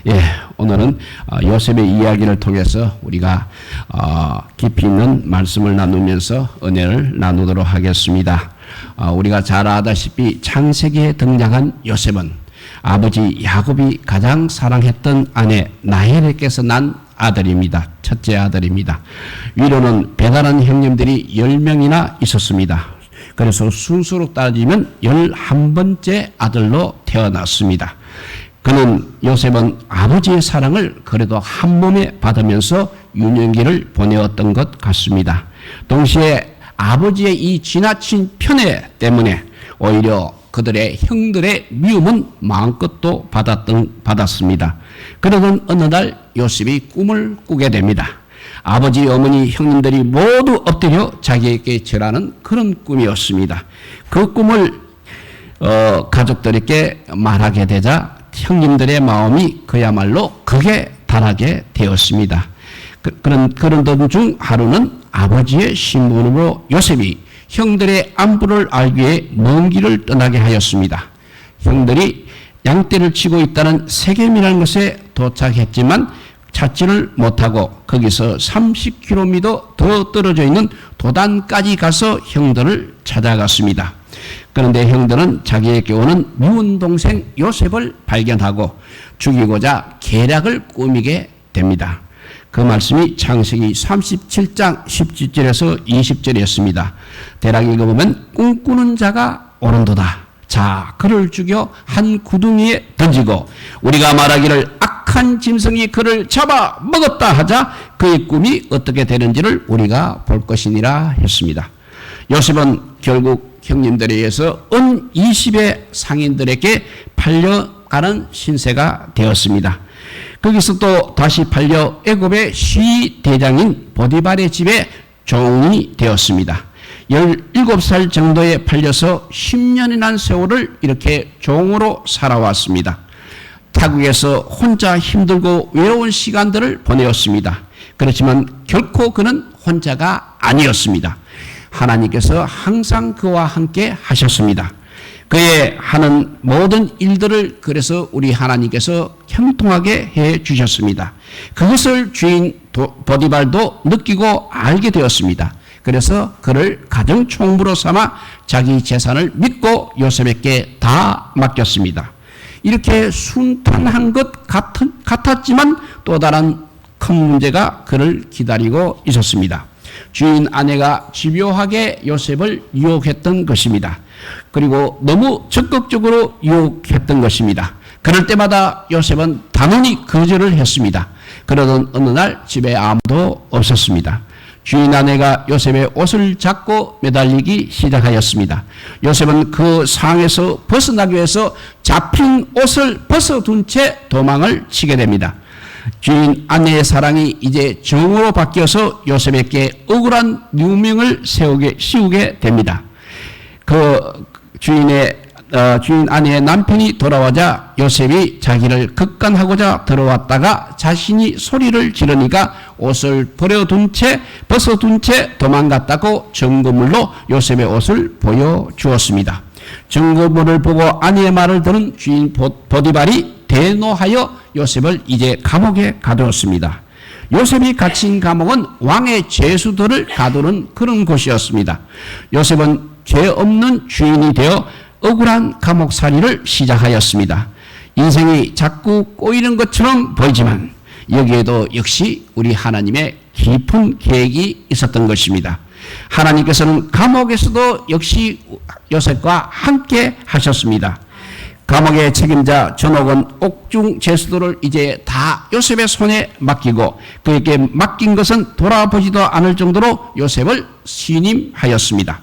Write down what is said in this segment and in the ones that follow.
예, 오늘은 요셉의 이야기를 통해서 우리가 깊이 있는 말씀을 나누면서 은혜를 나누도록 하겠습니다. 우리가 잘 아다시피 창세기에 등장한 요셉은 아버지 야곱이 가장 사랑했던 아내 라헬에게서 난 아들입니다. 첫째 아들입니다. 위로는 배달한 형님들이 10명이나 있었습니다. 그래서 순수로 따지면 11번째 아들로 태어났습니다. 그는 요셉은 아버지의 사랑을 그래도 한 몸에 받으면서 유년기를 보내었던 것 같습니다. 동시에 아버지의 이 지나친 편애 때문에 오히려 그들의 형들의 미움은 마음껏도 받았습니다. 그러던 어느 날 요셉이 꿈을 꾸게 됩니다. 아버지, 어머니, 형님들이 모두 엎드려 자기에게 절하는 그런 꿈이었습니다. 그 꿈을 가족들에게 말하게 되자 형님들의 마음이 그야말로 극에 달하게 되었습니다. 그런 중 하루는 아버지의 신문으로 요셉이 형들의 안부를 알기 위해 먼 길을 떠나게 하였습니다. 형들이 양떼를 치고 있다는 세겜이라는 것에 도착했지만 찾지를 못하고 거기서 30km 더 떨어져 있는 도단까지 가서 형들을 찾아갔습니다. 그런데 형들은 자기에게 오는 미운 동생 요셉을 발견하고 죽이고자 계략을 꾸미게 됩니다. 그 말씀이 창세기 37장 17절에서 20절이었습니다. 대략 읽어보면 꿈꾸는 자가 오른도다. 자, 그를 죽여 한 구덩이에 던지고 우리가 말하기를 악한 짐승이 그를 잡아 먹었다 하자 그의 꿈이 어떻게 되는지를 우리가 볼 것이니라 했습니다. 요셉은 결국 형님들에 의해서 은 20의 상인들에게 팔려가는 신세가 되었습니다. 거기서 또 다시 팔려 애굽의 시대장인 보디발의 집에 종이 되었습니다. 17살 정도에 팔려서 10년이란 세월을 이렇게 종으로 살아왔습니다. 타국에서 혼자 힘들고 외로운 시간들을 보내었습니다. 그렇지만 결코 그는 혼자가 아니었습니다. 하나님께서 항상 그와 함께 하셨습니다. 그의 하는 모든 일들을 그래서 우리 하나님께서 형통하게 해 주셨습니다. 그것을 주인 보디발도 느끼고 알게 되었습니다. 그래서 그를 가정총무로 삼아 자기 재산을 믿고 요셉에게 다 맡겼습니다. 이렇게 순탄한 것 같았지만 또 다른 큰 문제가 그를 기다리고 있었습니다. 주인 아내가 집요하게 요셉을 유혹했던 것입니다. 그리고 너무 적극적으로 유혹했던 것입니다. 그럴 때마다 요셉은 단호히 거절을 했습니다. 그러던 어느 날 집에 아무도 없었습니다. 주인 아내가 요셉의 옷을 잡고 매달리기 시작하였습니다. 요셉은 그 상황에서 벗어나기 위해서 잡힌 옷을 벗어둔 채 도망을 치게 됩니다. 주인 아내의 사랑이 이제 정으로 바뀌어서 요셉에게 억울한 누명을 씌우게 됩니다. 주인 아내의 남편이 돌아오자 요셉이 자기를 급간하고자 들어왔다가 자신이 소리를 지르니까 옷을 벗어둔 채 도망갔다고 증거물로 요셉의 옷을 보여주었습니다. 증거물을 보고 아내의 말을 들은 주인 보디발이 대노하여 요셉을 이제 감옥에 가두었습니다. 요셉이 갇힌 감옥은 왕의 죄수들을 가두는 그런 곳이었습니다. 요셉은 죄 없는 주인이 되어 억울한 감옥살이를 시작하였습니다. 인생이 자꾸 꼬이는 것처럼 보이지만 여기에도 역시 우리 하나님의 깊은 계획이 있었던 것입니다. 하나님께서는 감옥에서도 역시 요셉과 함께 하셨습니다. 감옥의 책임자 전옥은 옥중 죄수들을 이제 다 요셉의 손에 맡기고 그에게 맡긴 것은 돌아보지도 않을 정도로 요셉을 신임하였습니다.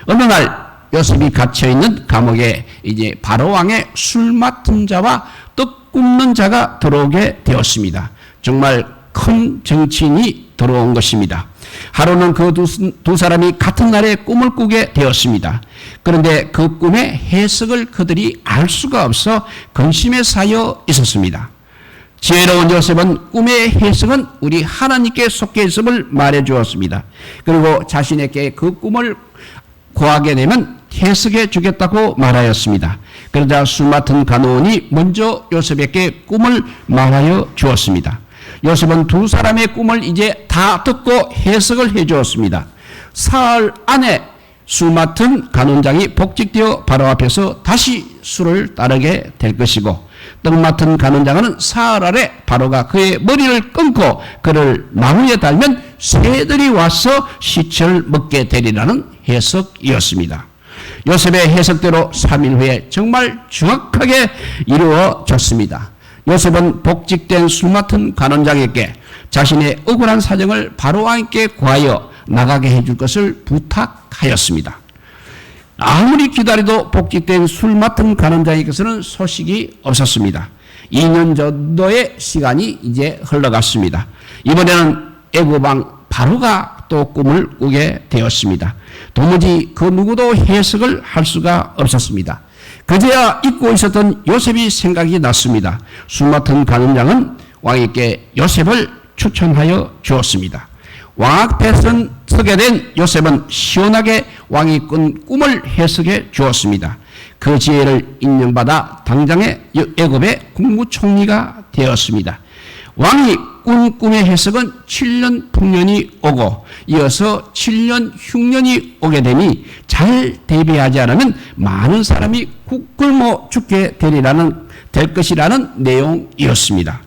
어느 날 요셉이 갇혀있는 감옥에 이제 바로왕의 술 맡은 자와 떡 굽는 자가 들어오게 되었습니다. 정말 큰 정치인이 들어온 것입니다. 하루는 그 두 사람이 같은 날에 꿈을 꾸게 되었습니다. 그런데 그 꿈의 해석을 그들이 알 수가 없어 근심에 쌓여 있었습니다. 지혜로운 요셉은 꿈의 해석은 우리 하나님께 속해 있음을 말해 주었습니다. 그리고 자신에게 그 꿈을 구하게 되면 해석해 주겠다고 말하였습니다. 그러자 술 맡은 간호원이 먼저 요셉에게 꿈을 말하여 주었습니다. 요셉은 두 사람의 꿈을 이제 다 듣고 해석을 해 주었습니다. 사흘 안에 술 맡은 간원장이 복직되어 바로 앞에서 다시 술을 따르게 될 것이고, 떡 맡은 간원장은 사흘 아래 바로가 그의 머리를 끊고 그를 나무에 달면 새들이 와서 시체를 먹게 되리라는 해석이었습니다. 요셉의 해석대로 3일 후에 정말 정확하게 이루어졌습니다. 요셉은 복직된 술 맡은 간원장에게 자신의 억울한 사정을 바로왕께 구하여 나가게 해줄 것을 부탁하였습니다. 아무리 기다려도 복직된 술 맡은 간원장에게서는 소식이 없었습니다. 2년 정도의 시간이 이제 흘러갔습니다. 이번에는 애굽왕 바로가 또 꿈을 꾸게 되었습니다. 도무지 그 누구도 해석을 할 수가 없었습니다. 그제야 잊고 있었던 요셉이 생각이 났습니다. 술 맡은 간원장은 왕에게 요셉을 추천하여 주었습니다. 왕 앞에 서게 된 요셉은 시원하게 왕이 꾼 꿈을 해석해 주었습니다. 그 지혜를 인정받아 당장의 애굽의 국무총리가 되었습니다. 왕이 꾼 꿈의 해석은 7년 풍년이 오고 이어서 7년 흉년이 오게 되니 잘 대비하지 않으면 많은 사람이 굶어 죽게 될 것이라는 내용이었습니다.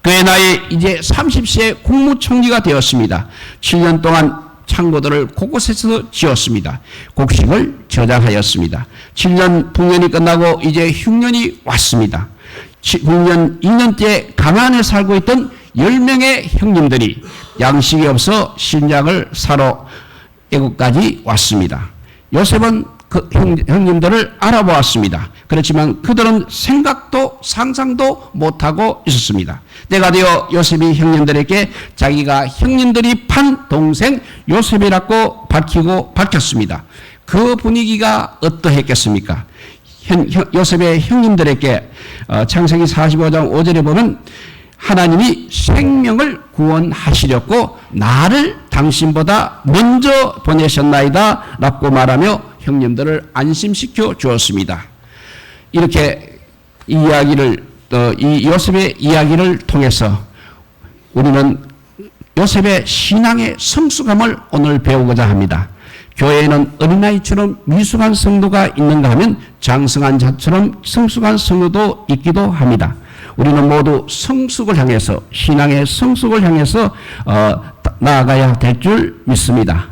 그의 나이 이제 30세 국무총리가 되었습니다. 7년 동안 창고들을 곳곳에서 지었습니다. 곡식을 저장하였습니다. 7년 풍년이 끝나고 이제 흉년이 왔습니다. 흉년 2년째 가난에 살고 있던 10명의 형님들이 양식이 없어 신장을 사러 애국까지 왔습니다. 요셉은 그 형님들을 알아보았습니다. 그렇지만 그들은 생각도 상상도 못하고 있었습니다. 때가 되어 요셉이 형님들에게 자기가 형님들이 판 동생 요셉이라고 밝혔습니다. 그 분위기가 어떠했겠습니까? 요셉의 형님들에게 창세기 45장 5절에 보면 하나님이 생명을 구원하시려고 나를 당신보다 먼저 보내셨나이다 라고 말하며 형님들을 안심시켜 주었습니다. 이렇게 이 요셉의 이야기를 통해서 우리는 요셉의 신앙의 성숙함을 오늘 배우고자 합니다. 교회에는 어린아이처럼 미숙한 성도가 있는가 하면 장성한 자처럼 성숙한 성도도 있기도 합니다. 우리는 모두 성숙을 향해서, 신앙의 성숙을 향해서 나아가야 될 줄 믿습니다.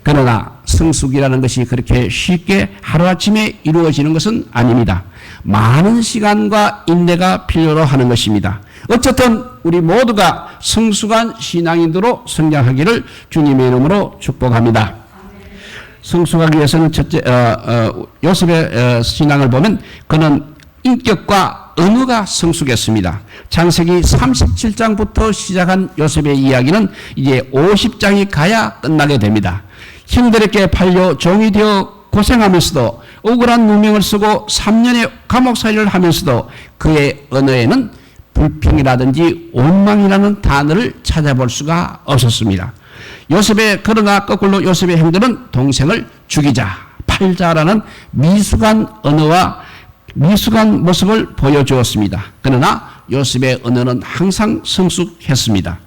그러나 성숙이라는 것이 그렇게 쉽게 하루아침에 이루어지는 것은 아닙니다. 많은 시간과 인내가 필요로 하는 것입니다. 어쨌든 우리 모두가 성숙한 신앙인으로 성장하기를 주님의 이름으로 축복합니다. 성숙하기 위해서는 첫째, 요셉의 신앙을 보면 그는 인격과 언어가 성숙했습니다. 창세기 37장부터 시작한 요셉의 이야기는 이제 50장이 가야 끝나게 됩니다. 형들에게 팔려 종이 되어 고생하면서도 억울한 누명을 쓰고 3년의 감옥 살이를 하면서도 그의 언어에는 불평이라든지 원망이라는 단어를 찾아볼 수가 없었습니다. 그러나 거꾸로 요셉의 형들은 동생을 죽이자, 팔자라는 미숙한 언어와 미숙한 모습을 보여주었습니다. 그러나 요셉의 언어는 항상 성숙했습니다.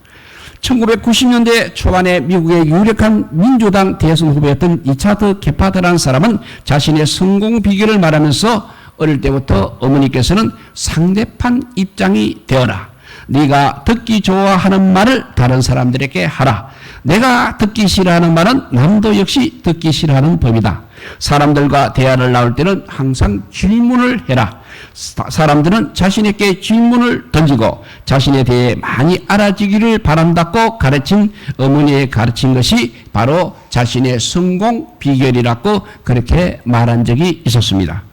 1990년대 초반에 미국의 유력한 민주당 대선 후보였던 리차드 게파드라는 사람은 자신의 성공 비결을 말하면서 어릴 때부터 어머니께서는 상대판 입장이 되어라. 네가 듣기 좋아하는 말을 다른 사람들에게 하라. 내가 듣기 싫어하는 말은 남도 역시 듣기 싫어하는 법이다. 사람들과 대화를 나눌 때는 항상 질문을 해라. 사람들은 자신에게 질문을 던지고 자신에 대해 많이 알아주기를 바란다고 가르친 어머니의 가르친 것이 바로 자신의 성공 비결이라고 그렇게 말한 적이 있었습니다.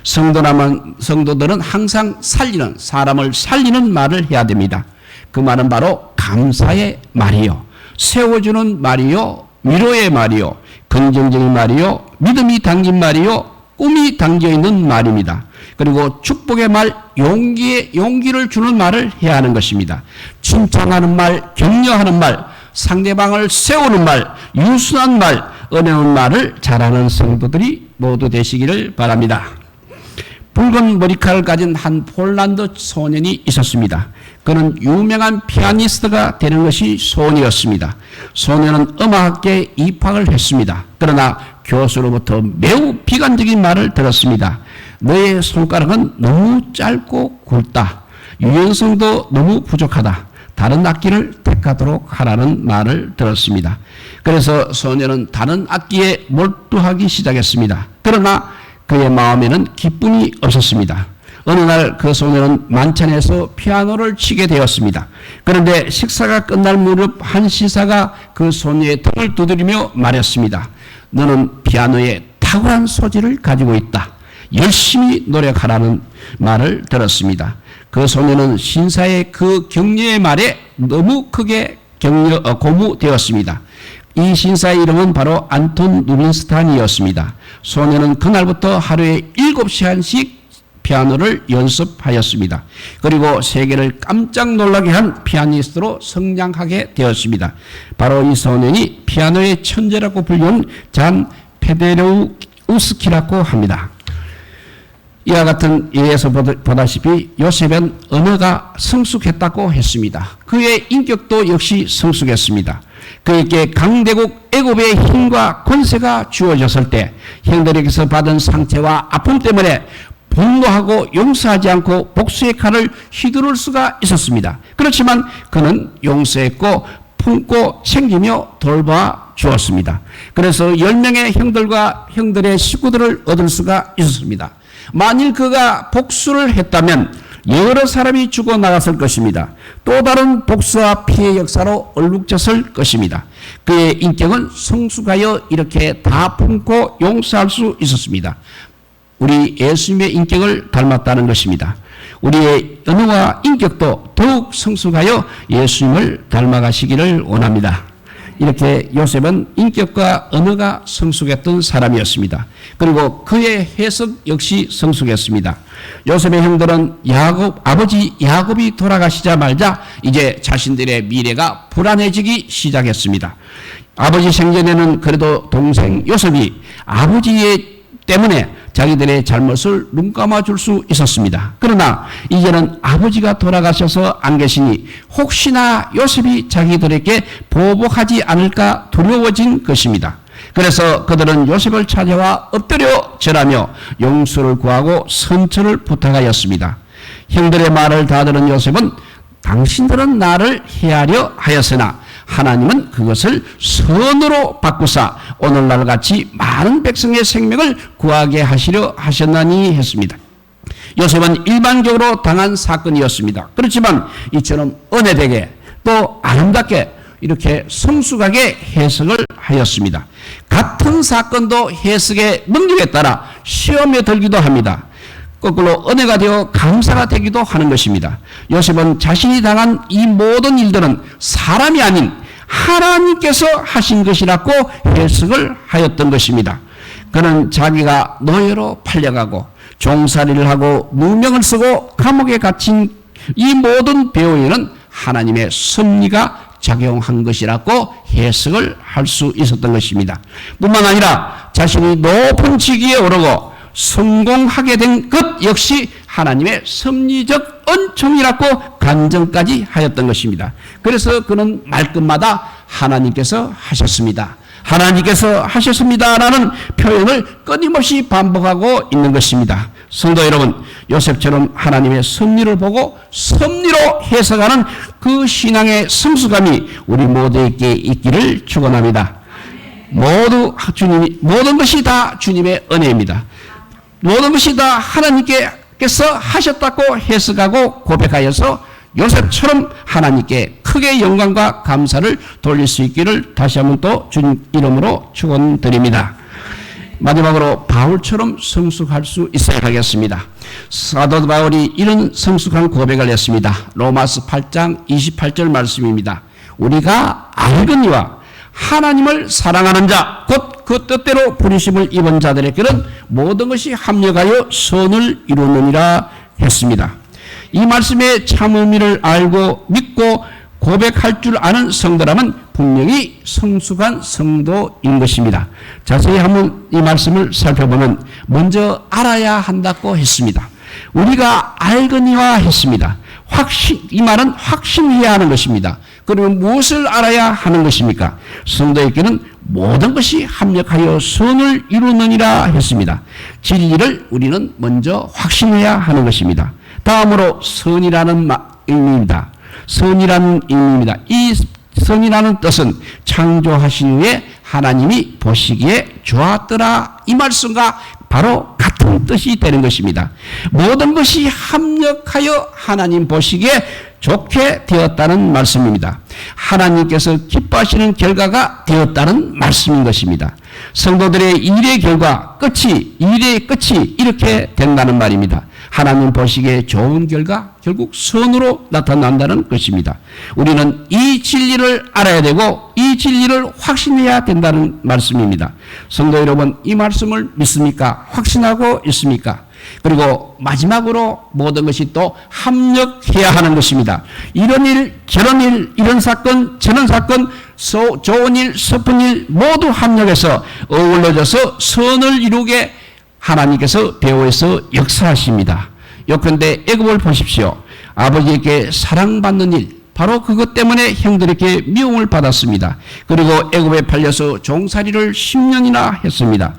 성도들은 항상 사람을 살리는 말을 해야 됩니다. 그 말은 바로 감사의 말이요, 세워주는 말이요, 위로의 말이요, 긍정적인 말이요, 믿음이 담긴 말이요, 꿈이 담겨있는 말입니다. 그리고 축복의 말, 용기를 주는 말을 해야 하는 것입니다. 칭찬하는 말, 격려하는 말, 상대방을 세우는 말, 유순한 말, 은혜로운 말을 잘하는 성도들이 모두 되시기를 바랍니다. 붉은 머리카락을 가진 한 폴란드 소년이 있었습니다. 그는 유명한 피아니스트가 되는 것이 소원이었습니다. 소년은 음악학계에 입학을 했습니다. 그러나 교수로부터 매우 비관적인 말을 들었습니다. 너의 손가락은 너무 짧고 굵다. 유연성도 너무 부족하다. 다른 악기를 택하도록 하라는 말을 들었습니다. 그래서 소년은 다른 악기에 몰두하기 시작했습니다. 그러나 그의 마음에는 기쁨이 없었습니다. 어느 날 그 소년은 만찬에서 피아노를 치게 되었습니다. 그런데 식사가 끝날 무렵 한 시사가 그 소년의 등을 두드리며 말했습니다. 너는 피아노에 탁월한 소질을 가지고 있다. 열심히 노력하라는 말을 들었습니다. 그 소년은 신사의 그 격려의 말에 너무 크게 고무되었습니다. 이 신사의 이름은 바로 안톤 루빈스탄이었습니다. 소년은 그날부터 하루에 7시간씩 피아노를 연습하였습니다. 그리고 세계를 깜짝 놀라게 한 피아니스트로 성장하게 되었습니다. 바로 이 소년이 피아노의 천재라고 불리는 잔 페데레우스키라고 합니다. 이와 같은 예에서 보다시피 요셉은 언어가 성숙했다고 했습니다. 그의 인격도 역시 성숙했습니다. 그에게 강대국 애굽의 힘과 권세가 주어졌을 때 형들에게서 받은 상처와 아픔 때문에 분노하고 용서하지 않고 복수의 칼을 휘두를 수가 있었습니다. 그렇지만 그는 용서했고 품고 챙기며 돌봐 주었습니다. 그래서 10명의 형들과 형들의 식구들을 얻을 수가 있었습니다. 만일 그가 복수를 했다면 여러 사람이 죽어나갔을 것입니다. 또 다른 복수와 피해 역사로 얼룩졌을 것입니다. 그의 인격은 성숙하여 이렇게 다 품고 용서할 수 있었습니다. 우리 예수님의 인격을 닮았다는 것입니다. 우리의 언어와 인격도 더욱 성숙하여 예수님을 닮아가시기를 원합니다. 이렇게 요셉은 인격과 언어가 성숙했던 사람이었습니다. 그리고 그의 해석 역시 성숙했습니다. 요셉의 형들은 아버지 야곱이 돌아가시자마자 이제 자신들의 미래가 불안해지기 시작했습니다. 아버지 생전에는 그래도 동생 요셉이 아버지 때문에 자기들의 잘못을 눈감아 줄 수 있었습니다. 그러나 이제는 아버지가 돌아가셔서 안 계시니 혹시나 요셉이 자기들에게 보복하지 않을까 두려워진 것입니다. 그래서 그들은 요셉을 찾아와 엎드려 절하며 용서를 구하고 선처를 부탁하였습니다. 형들의 말을 다 들은 요셉은 당신들은 나를 해하려 하였으나 하나님은 그것을 선으로 바꾸사 오늘날 같이 많은 백성의 생명을 구하게 하시려 하셨나니 했습니다. 요셉은 일반적으로 당한 사건이었습니다. 그렇지만 이처럼 은혜되게 또 아름답게 이렇게 성숙하게 해석을 하였습니다. 같은 사건도 해석의 능력에 따라 시험에 들기도 합니다. 거꾸로 은혜가 되어 감사가 되기도 하는 것입니다. 요셉은 자신이 당한 이 모든 일들은 사람이 아닌 하나님께서 하신 것이라고 해석을 하였던 것입니다. 그는 자기가 노예로 팔려가고 종살이를 하고 누명을 쓰고 감옥에 갇힌 이 모든 배후에는 하나님의 섭리가 작용한 것이라고 해석을 할 수 있었던 것입니다. 뿐만 아니라 자신이 높은 직위에 오르고 성공하게 된 것 역시 하나님의 섭리적 은총이라고 간증까지 하였던 것입니다. 그래서 그는 말끝마다 하나님께서 하셨습니다. 하나님께서 하셨습니다라는 표현을 끊임없이 반복하고 있는 것입니다. 성도 여러분, 요셉처럼 하나님의 섭리를 보고 섭리로 해석하는 그 신앙의 성숙함이 우리 모두에게 있기를 축원합니다. 모든 것이 다 주님의 은혜입니다. 모든 것이 다 하나님께서 하셨다고 해석하고 고백하여서 요셉처럼 하나님께 크게 영광과 감사를 돌릴 수 있기를 다시 한번 또 주님 이름으로 축원드립니다. 마지막으로 바울처럼 성숙할 수 있어야 하겠습니다. 사도 바울이 이런 성숙한 고백을 했습니다. 로마서 8장 28절 말씀입니다. 우리가 알거니와 하나님을 사랑하는 자, 곧 그 뜻대로 부르심을 입은 자들에게는 모든 것이 합력하여 선을 이루느니라 했습니다. 이 말씀의 참 의미를 알고 믿고 고백할 줄 아는 성도라면 분명히 성숙한 성도인 것입니다. 자세히 한번 이 말씀을 살펴보면 먼저 알아야 한다고 했습니다. 우리가 알거니와 했습니다. 이 말은 확신해야 하는 것입니다. 그러면 무엇을 알아야 하는 것입니까? 성도에게는 모든 것이 합력하여 선을 이루느니라 했습니다. 진리를 우리는 먼저 확신해야 하는 것입니다. 다음으로 선이라는 의미입니다. 선이라는 의미입니다. 이 선이라는 뜻은 창조하신 후에 하나님이 보시기에 좋았더라, 이 말씀과 바로 같은 뜻이 되는 것입니다. 모든 것이 합력하여 하나님 보시기에 좋게 되었다는 말씀입니다. 하나님께서 기뻐하시는 결과가 되었다는 말씀인 것입니다. 성도들의 일의 결과, 일의 끝이 이렇게 된다는 말입니다. 하나님 보시기에 좋은 결과, 결국 선으로 나타난다는 것입니다. 우리는 이 진리를 알아야 되고 이 진리를 확신해야 된다는 말씀입니다. 성도 여러분, 이 말씀을 믿습니까? 확신하고 있습니까? 그리고 마지막으로 모든 것이 또 합력해야 하는 것입니다. 이런 일, 저런 일, 이런 사건, 저런 사건, 좋은 일, 슬픈 일 모두 합력해서 어우러져서 선을 이루게 하나님께서 배후에서 역사하십니다. 요컨대 애굽을 보십시오. 아버지에게 사랑받는 일, 바로 그것 때문에 형들에게 미움을 받았습니다. 그리고 애굽에 팔려서 종살이를 10년이나 했습니다.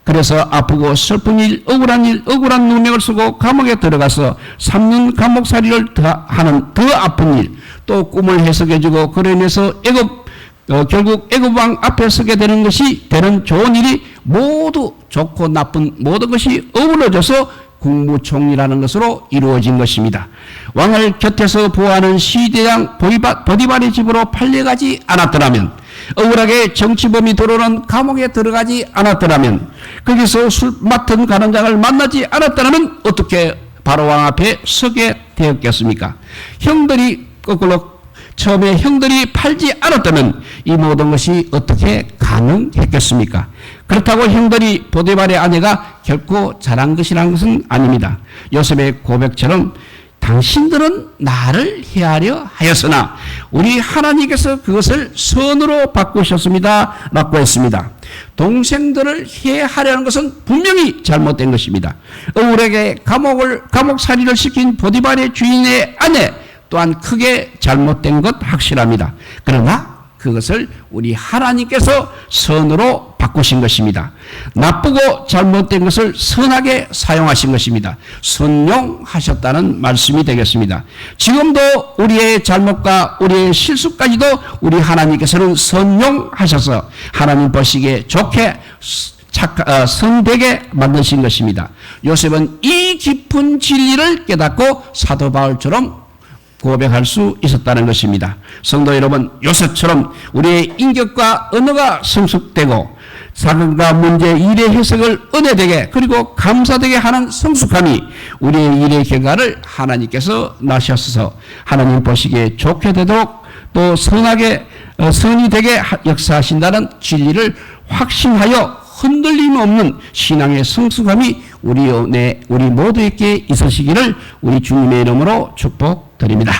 그래서 아프고 슬픈 일, 억울한 누명을 쓰고 감옥에 들어가서 3년 감옥살이를 하는 더 아픈 일, 또 꿈을 해석해주고 그로 인해서 결국 애굽왕 앞에 서게 되는 좋은 일이 모두 좋고 나쁜 모든 것이 어우러져서 국무총리라는 것으로 이루어진 것입니다. 왕을 곁에서 보호하는 시대장 보디발의 집으로 팔려가지 않았더라면, 억울하게 정치범이 들어오는 감옥에 들어가지 않았더라면, 거기서 술 맡은 가난장을 만나지 않았더라면 어떻게 바로왕 앞에 서게 되었겠습니까? 처음에 형들이 팔지 않았다면 이 모든 것이 어떻게 가능했겠습니까? 그렇다고 형들이 보디발의 아내가 결코 잘한 것이라는 것은 아닙니다. 요셉의 고백처럼 당신들은 나를 해하려 하였으나 우리 하나님께서 그것을 선으로 바꾸셨습니다 라고 했습니다. 동생들을 해하려는 것은 분명히 잘못된 것입니다. 억울하게 감옥살이를 시킨 보디발의 주인의 아내 또한 크게 잘못된 것 확실합니다. 그러나 그것을 우리 하나님께서 선으로 바꾸신 것입니다. 나쁘고 잘못된 것을 선하게 사용하신 것입니다. 선용하셨다는 말씀이 되겠습니다. 지금도 우리의 잘못과 우리의 실수까지도 우리 하나님께서는 선용하셔서 하나님 보시기에 좋게 선되게 만드신 것입니다. 요셉은 이 깊은 진리를 깨닫고 사도 바울처럼 고백할 수 있었다는 것입니다. 성도 여러분, 요셉처럼 우리의 인격과 언어가 성숙되고 사건과 문제, 일의 해석을 은혜되게 그리고 감사되게 하는 성숙함이 우리의 일의 결과를 하나님께서 나셔서 하나님 보시기에 좋게 되도록 또 선이 되게 역사하신다는 진리를 확신하여 흔들림 없는 신앙의 성숙함이 우리 모두에게 있으시기를 우리 주님의 이름으로 축복드립니다.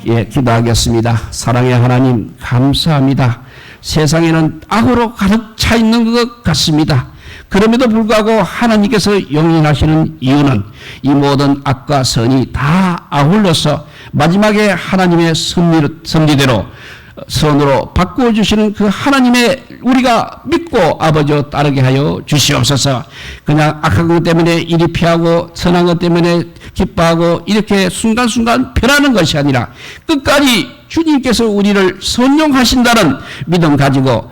기도하겠습니다. 사랑의 하나님, 감사합니다. 세상에는 악으로 가득 차 있는 것 같습니다. 그럼에도 불구하고 하나님께서 용인하시는 이유는 이 모든 악과 선이 다 아울러서 마지막에 하나님의 섭리대로 선으로 바꾸어 주시는 그 하나님의 우리가 믿고 아버지와 따르게 하여 주시옵소서. 그냥 악한 것 때문에 이리 피하고 선한 것 때문에 기뻐하고 이렇게 순간순간 변하는 것이 아니라 끝까지 주님께서 우리를 선용하신다는 믿음 가지고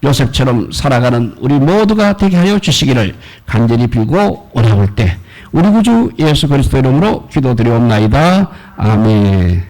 요셉처럼 살아가는 우리 모두가 되게 하여 주시기를 간절히 빌고 원하올 때 우리 구주 예수 그리스도 이름으로 기도드리옵나이다. 아멘.